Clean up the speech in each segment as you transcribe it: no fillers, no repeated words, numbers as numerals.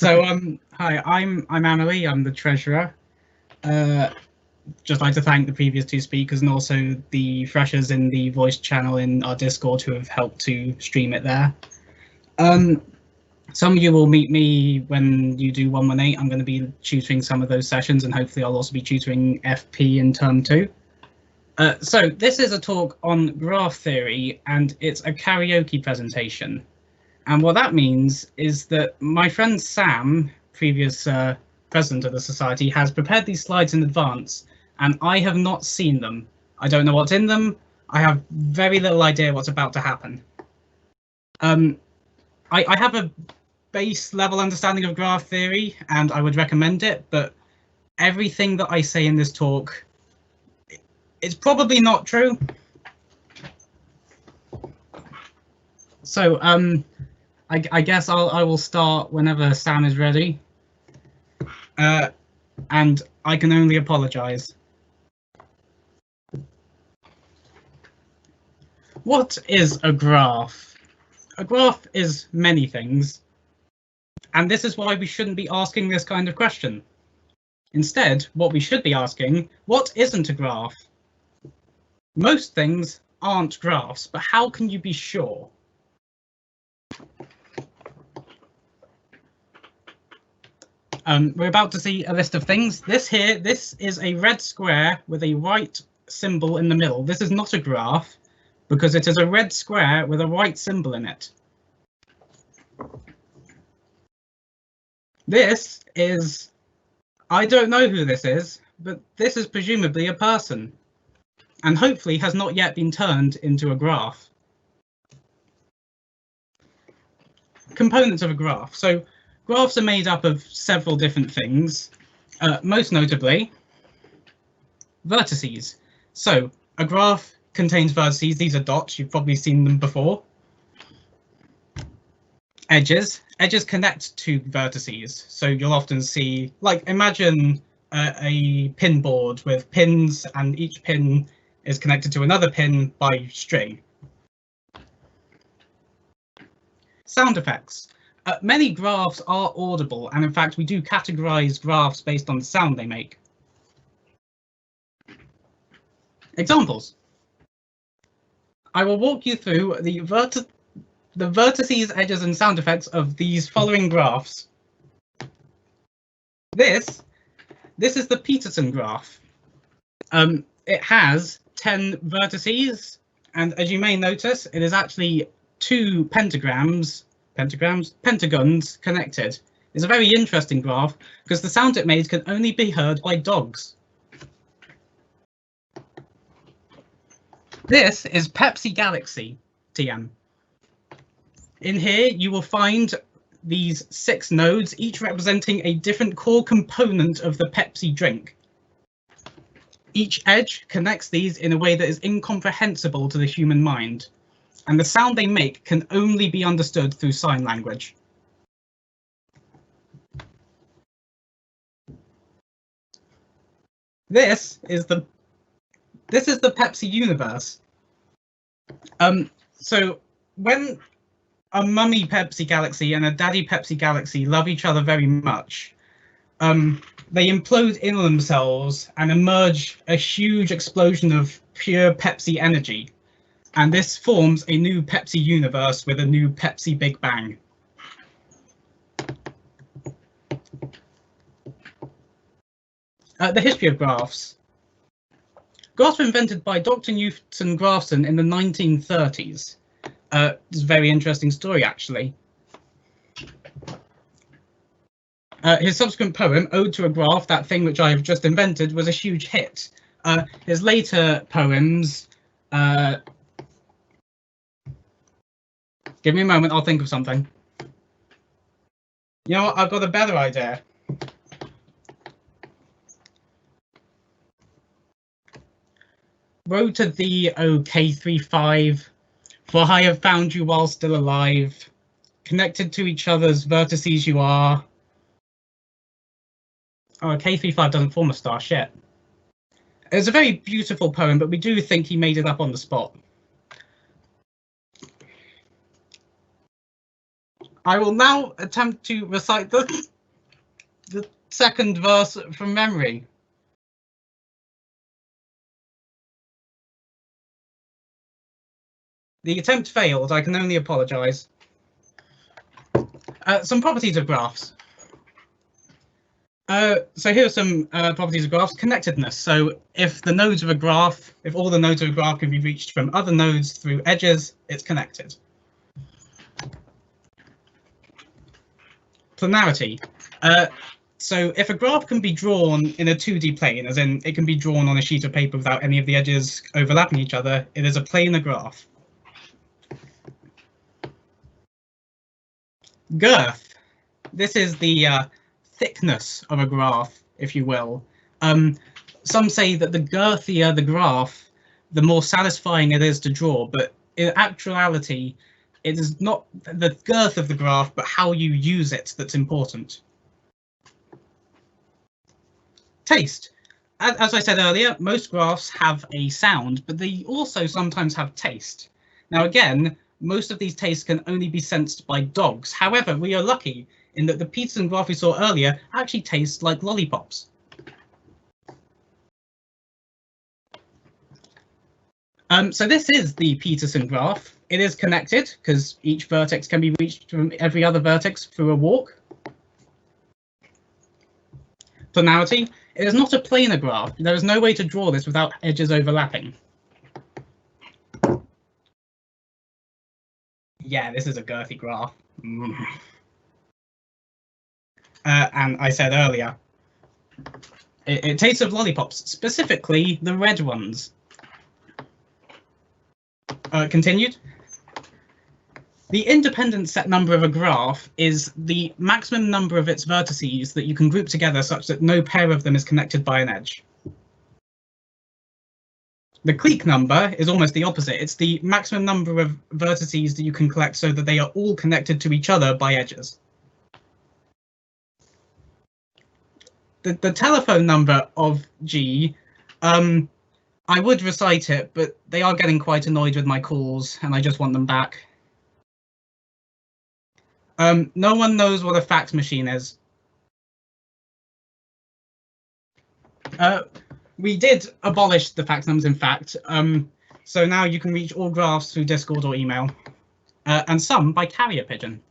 Hi, I'm Amelie. I'm the treasurer. Uh, just like to thank the previous two speakers and also the freshers in the voice channel in our Discord who have helped to stream it there. Um, some of you will meet me when you do 118. I'm going to be tutoring some of those sessions, and hopefully I'll also be tutoring FP in term 2. So this is a talk on graph theory, and it's a karaoke presentation. And what that means is that my friend Sam, previous president of the society, has prepared these slides in advance, and I have not seen them. I don't know what's in them. I have very little idea what's about to happen. I have a base level understanding of graph theory, and I would recommend it, but everything that I say in this talk, it's probably not true. So I guess I will start whenever Sam is ready. And I can only apologize. What is a graph? A graph is many things, and this is why we shouldn't be asking this kind of question. Instead, what we should be asking, what isn't a graph? Most things aren't graphs, but how can you be sure? We're about to see a list of things. This is a red square with a white symbol in the middle. This is not a graph because it is a red square with a white symbol in it. This is, I don't know who this is, but this is presumably a person, and hopefully has not yet been turned into a graph. Components of a graph. So graphs are made up of several different things, most notably vertices. So a graph contains vertices. These are dots. You've probably seen them before. Edges. Edges connect to vertices. So you'll often see, like, imagine a pin board with pins, and each pin is connected to another pin by string. Sound effects. Many graphs are audible, and in fact, we do categorize graphs based on the sound they make. Examples. I will walk you through the vertices, edges, and sound effects of these following graphs. This is the Peterson graph. It has 10 vertices, and as you may notice, it is actually two pentagons connected. It's a very interesting graph because the sound it made can only be heard by dogs. This is Pepsi Galaxy TM. In here, you will find these 6 nodes, each representing a different core component of the Pepsi drink. Each edge connects these in a way that is incomprehensible to the human mind, and the sound they make can only be understood through sign language. This is the Pepsi universe. So when a mummy Pepsi Galaxy and a daddy Pepsi Galaxy love each other very much, they implode in themselves and emerge a huge explosion of pure Pepsi energy. And this forms a new Pepsi universe with a new Pepsi Big Bang. The history of graphs. Graphs were invented by Dr. Newton Grafton in the 1930s. It's a very interesting story, actually. His subsequent poem, Ode to a Graph, that thing which I have just invented, was a huge hit. His later poems, give me a moment, I'll think of something. You know what, I've got a better idea. Woe to thee, O K35, for I have found you while still alive. Connected to each other's vertices you are. Oh, K35 doesn't form a star, shit. It's a very beautiful poem, but we do think he made it up on the spot. I will now attempt to recite the second verse from memory. The attempt failed. I can only apologise. Some properties of graphs. So here are some properties of graphs. Connectedness. So if the nodes of a graph, if all the nodes of a graph can be reached from other nodes through edges, it's connected. Planarity. So if a graph can be drawn in a 2D plane, as in it can be drawn on a sheet of paper without any of the edges overlapping each other, it is a planar graph. Girth. This is the thickness of a graph, if you will. Some say that the girthier the graph, the more satisfying it is to draw, but in actuality, it is not the girth of the graph, but how you use it that's important. Taste. As I said earlier, most graphs have a sound, but they also sometimes have taste. Now, again, most of these tastes can only be sensed by dogs. However, we are lucky in that the Peterson graph we saw earlier actually tastes like lollipops. So this is the Peterson graph. It is connected because each vertex can be reached from every other vertex through a walk. Planarity. It is not a planar graph. There is no way to draw this without edges overlapping. Yeah, this is a girthy graph. And I said earlier, it tastes of lollipops, specifically the red ones. Continued. The independent set number of a graph is the maximum number of its vertices that you can group together such that no pair of them is connected by an edge. The clique number is almost the opposite. It's the maximum number of vertices that you can collect so that they are all connected to each other by edges. The telephone number of G, I would recite it, but they are getting quite annoyed with my calls and I just want them back. No one knows what a fax machine is. We did abolish the fax numbers, in fact. So now you can reach all graphs through Discord or email, and some by carrier pigeon.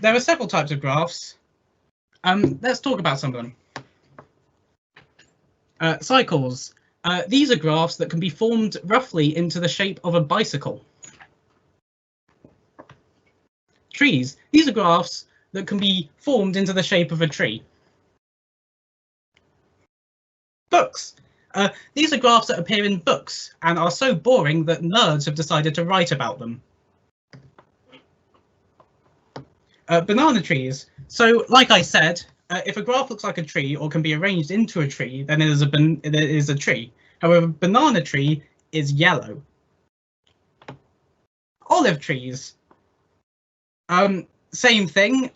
There are several types of graphs. Let's talk about some of them. Cycles. These are graphs that can be formed roughly into the shape of a bicycle. Trees. These are graphs that can be formed into the shape of a tree. Books. These are graphs that appear in books and are so boring that nerds have decided to write about them. Banana trees. So, like I said, if a graph looks like a tree or can be arranged into a tree, then it is a tree. However, banana tree is yellow. Olive trees. Same thing.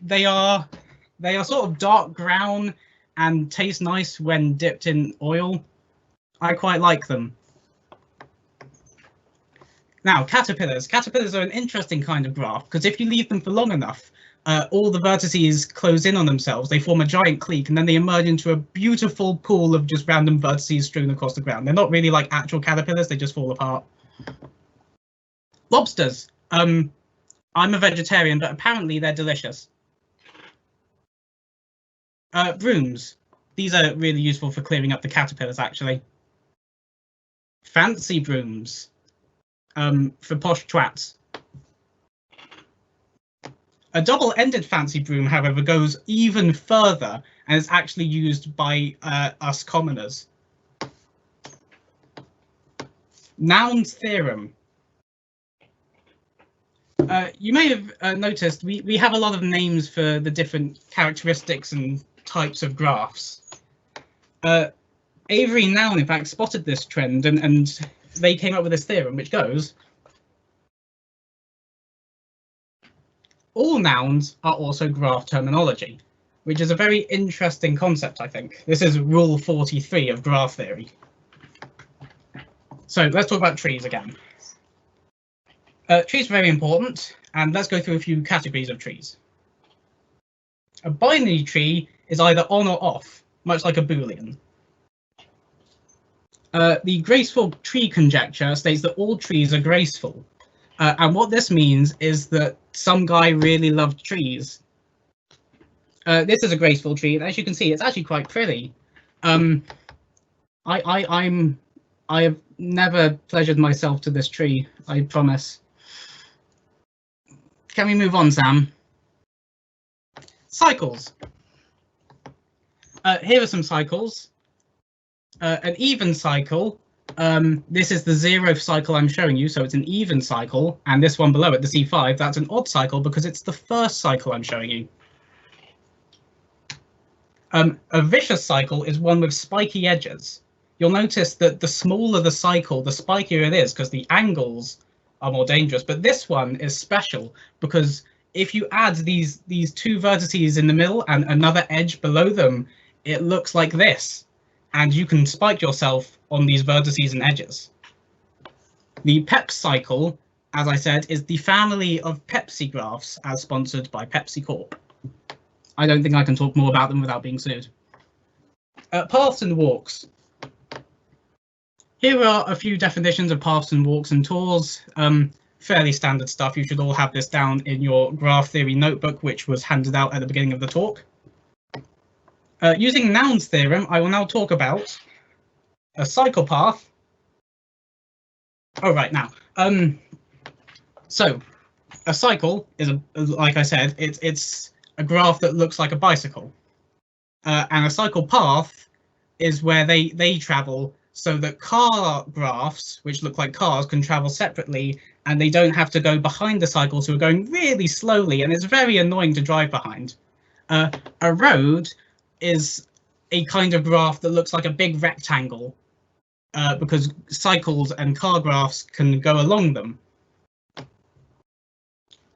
They are sort of dark brown and taste nice when dipped in oil. I quite like them. Now, caterpillars. Caterpillars are an interesting kind of graph because if you leave them for long enough, all the vertices close in on themselves. They form a giant clique and then they emerge into a beautiful pool of just random vertices strewn across the ground. They're not really like actual caterpillars, they just fall apart. Lobsters. I'm a vegetarian, but apparently they're delicious. Brooms. These are really useful for clearing up the caterpillars, actually. Fancy brooms. For posh twats. A double-ended fancy broom, however, goes even further and is actually used by us commoners. Noun's theorem. You may have noticed we have a lot of names for the different characteristics and types of graphs. Avery Noun, in fact, spotted this trend and they came up with this theorem, which goes: all nouns are also graph terminology, which is a very interesting concept, I think. This is rule 43 of graph theory. So let's talk about trees again. Trees are very important, and let's go through a few categories of trees. A binary tree is either on or off, much like a Boolean. The graceful tree conjecture states that all trees are graceful. And what this means is that some guy really loved trees. This is a graceful tree, and as you can see, it's actually quite pretty. I have never pleasured myself to this tree, I promise. Can we move on, Sam? Cycles. Here are some cycles. An even cycle. This is the 0th cycle I'm showing you, so it's an even cycle. And this one below it, the C5, that's an odd cycle because it's the first cycle I'm showing you. A vicious cycle is one with spiky edges. You'll notice that the smaller the cycle, the spikier it is, because the angles are more dangerous. But this one is special because if you add these two vertices in the middle and another edge below them, it looks like this. And you can spike yourself on these vertices and edges. The Pep cycle, as I said, is the family of Pepsi graphs as sponsored by Pepsi Corp. I don't think I can talk more about them without being sued. Paths and walks. Here are a few definitions of paths and walks and tours. Fairly standard stuff. You should all have this down in your graph theory notebook, which was handed out at the beginning of the talk. Using Noun's theorem, I will now talk about a cycle path. Oh, right, now. So a cycle is, like I said, it's a graph that looks like a bicycle. And a cycle path is where they travel so that car graphs, which look like cars, can travel separately and they don't have to go behind the cycles who are going really slowly, and it's very annoying to drive behind. A road is a kind of graph that looks like a big rectangle because cycles and car graphs can go along them.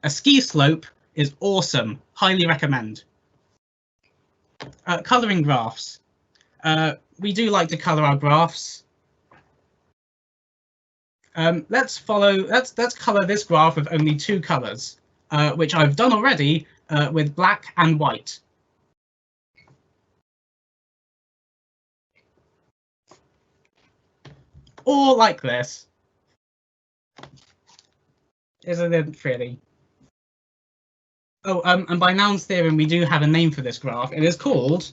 A ski slope is awesome, highly recommend. Colouring graphs. We do like to colour our graphs. Let's colour this graph with only 2 colours, which I've done already with black and white. Or like this. Isn't it pretty? Oh, and by Noun's theorem, we do have a name for this graph. It is called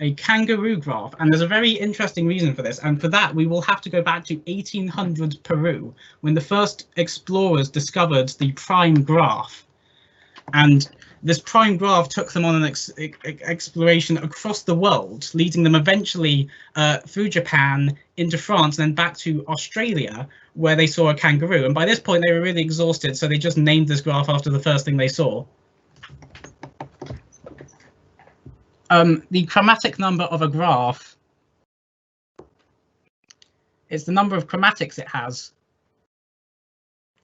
a kangaroo graph, and there's a very interesting reason for this. And for that, we will have to go back to 1800 Peru, when the first explorers discovered the prime graph. And this prime graph took them on an exploration across the world, leading them eventually through Japan, into France, and then back to Australia, where they saw a kangaroo. And by this point, they were really exhausted, so they just named this graph after the first thing they saw. The chromatic number of a graph is the number of chromatics it has.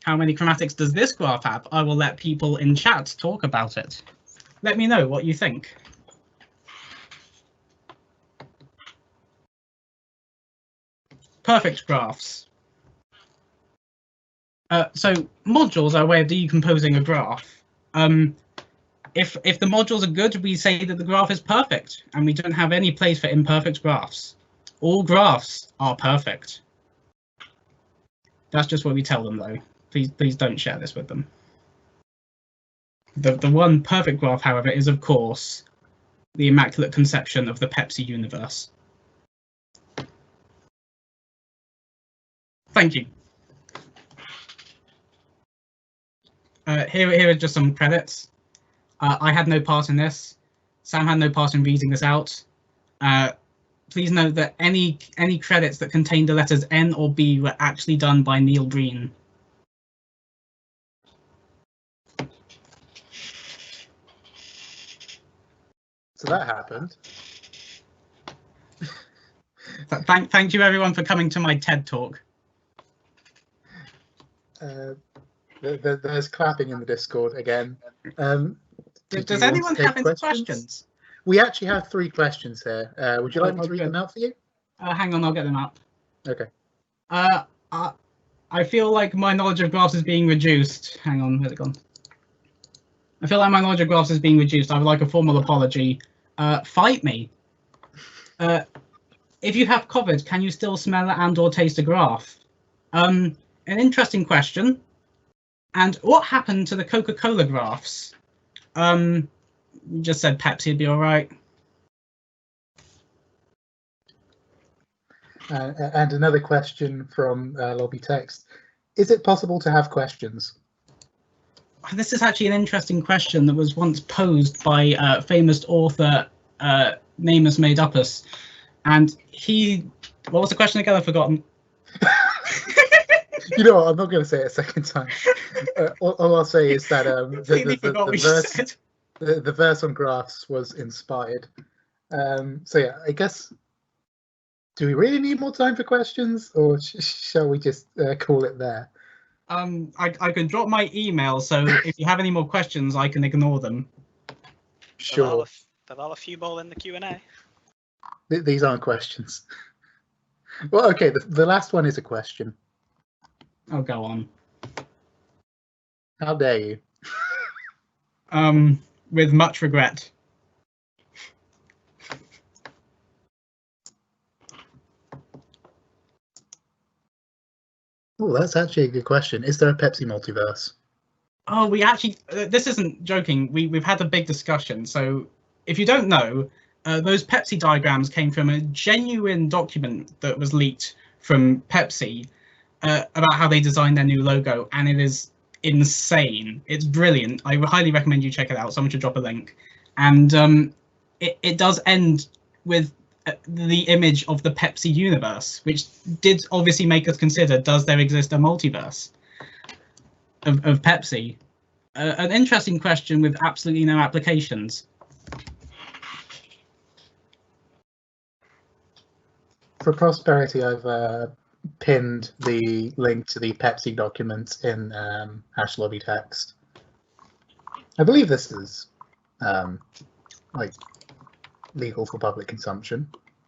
How many chromatics does this graph have? I will let people in chat talk about it. Let me know what you think. Perfect graphs. So modules are a way of decomposing a graph. If the modules are good, we say that the graph is perfect, and we don't have any place for imperfect graphs. All graphs are perfect. That's just what we tell them, though. Please don't share this with them. The one perfect graph, however, is of course the Immaculate Conception of the Pepsi universe. Thank you. Here are just some credits. I had no part in this. Sam had no part in reading this out. Please note that any credits that contained the letters N or B were actually done by Neil Breen. So that happened. Thank you everyone for coming to my TED talk. There's clapping in the Discord again. Does anyone have any questions? We actually have 3 questions here. Would you like me to read them out for you? Hang on, I'll get them up. Okay. I I feel like my knowledge of graphs is being reduced. Hang on, where's it gone? I feel like my knowledge of graphs is being reduced. I would like a formal apology. Fight me. If you have COVID, can you still smell and/or taste a graph? An interesting question. And what happened to the Coca-Cola graphs? You just said Pepsi would be all right. And another question from lobby text. Is it possible to have questions? This is actually an interesting question that was once posed by famous author Namus Made Upus. And he, what was the question again? I've forgotten. You know what? I'm not going to say it a second time. All I'll say is that the verse on graphs was inspired. So yeah, I guess. Do we really need more time for questions, or shall we just call it there? I can drop my email, so if you have any more questions, I can ignore them. Sure. There are a few more in the Q&A. These aren't questions. Well, okay, the last one is a question. Oh, go on. How dare you? With much regret. Oh, that's actually a good question. Is there a Pepsi multiverse? Oh, we actually, this isn't joking. We've had a big discussion. So if you don't know, those Pepsi diagrams came from a genuine document that was leaked from Pepsi about how they designed their new logo, and it is insane. It's brilliant. I highly recommend you check it out. Someone should drop a link. And it does end with the image of the Pepsi universe, which did obviously make us consider, does there exist a multiverse of Pepsi? An interesting question with absolutely no applications. For prosperity, I've pinned the link to the Pepsi document in hash lobby text. I believe this is like legal for public consumption.